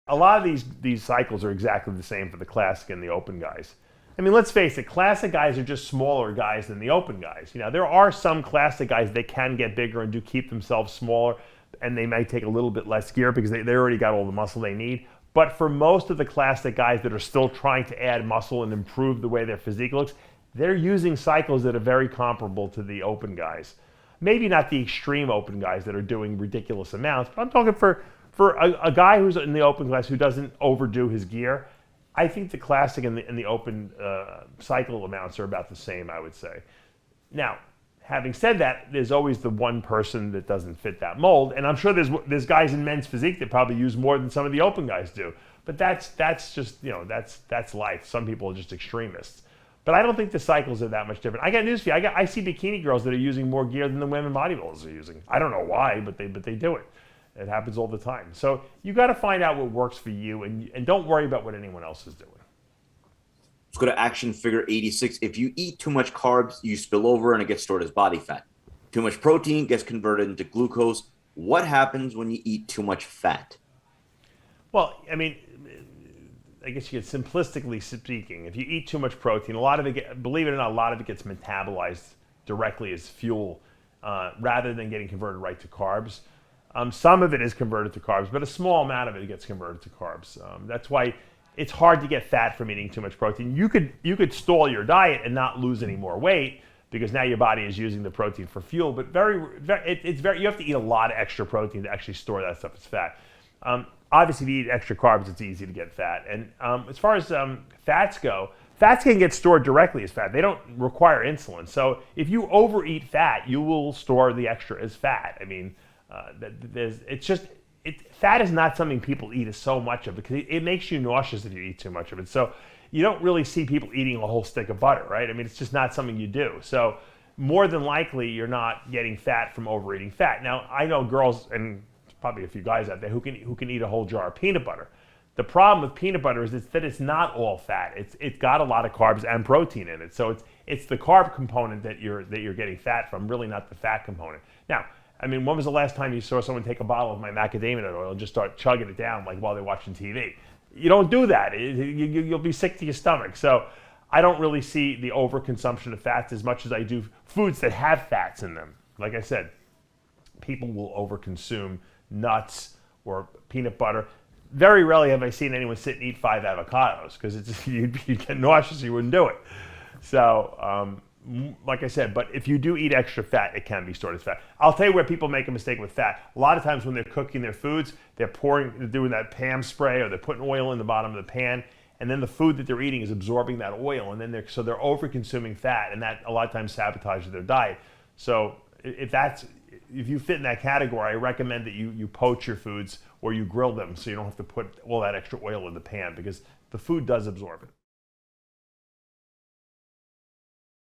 A lot of these cycles are exactly the same for the classic and the open guys. I mean, let's face it, classic guys are just smaller guys than the open guys. You know, there are some classic guys that can get bigger and do keep themselves smaller, and they might take a little bit less gear because they already got all the muscle they need. But for most of the classic guys that are still trying to add muscle and improve the way their physique looks, they're using cycles that are very comparable to the open guys. Maybe not the extreme open guys that are doing ridiculous amounts, but I'm talking for a guy who's in the open class who doesn't overdo his gear. I think the classic and the open cycle amounts are about the same, I would say. Now, having said that, there's always the one person that doesn't fit that mold, and I'm sure there's guys in men's physique that probably use more than some of the open guys do. But that's just, you know, that's life. Some people are just extremists. But I don't think the cycles are that much different. I got news for you. I see bikini girls that are using more gear than the women bodybuilders are using. I don't know why, but they do it. It happens all the time. So you got to find out what works for you, and don't worry about what anyone else is doing. Let's go to action figure 86. If you eat too much carbs, you spill over and it gets stored as body fat. Too much protein gets converted into glucose. What happens when you eat too much fat? Well, I mean, I guess you could simplistically speaking, if you eat too much protein, a lot of it, believe it or not, a lot of it gets metabolized directly as fuel rather than getting converted right to carbs. Some of it is converted to carbs, but a small amount of it gets converted to carbs. That's why it's hard to get fat from eating too much protein. You could stall your diet and not lose any more weight because now your body is using the protein for fuel. But you have to eat a lot of extra protein to actually store that stuff as fat. Obviously, if you eat extra carbs, it's easy to get fat. And as far as fats go, fats can get stored directly as fat. They don't require insulin. So if you overeat fat, you will store the extra as fat. I mean, fat is not something people eat so much of because it makes you nauseous if you eat too much of it. So you don't really see people eating a whole stick of butter, right? I mean, it's just not something you do. So more than likely, you're not getting fat from overeating fat. Now, I know girls and probably a few guys out there who can eat a whole jar of peanut butter. The problem with peanut butter is that it's not all fat. It's got a lot of carbs and protein in it. So it's the carb component that you're getting fat from, really not the fat component. Now, I mean, when was the last time you saw someone take a bottle of my macadamia nut oil and just start chugging it down like while they're watching TV? You don't do that. You'll be sick to your stomach. So I don't really see the overconsumption of fats as much as I do foods that have fats in them. Like I said, people will overconsume nuts or peanut butter. Very rarely have I seen anyone sit and eat 5 avocados because you'd get nauseous, you wouldn't do it. So, like I said, but if you do eat extra fat, it can be stored as fat. I'll tell you where people make a mistake with fat. A lot of times when they're cooking their foods, they're doing that Pam spray, or they're putting oil in the bottom of the pan, and then the food that they're eating is absorbing that oil, and then they're over-consuming fat, and that a lot of times sabotages their diet. So if you fit in that category, I recommend that you poach your foods or you grill them so you don't have to put all that extra oil in the pan because the food does absorb it.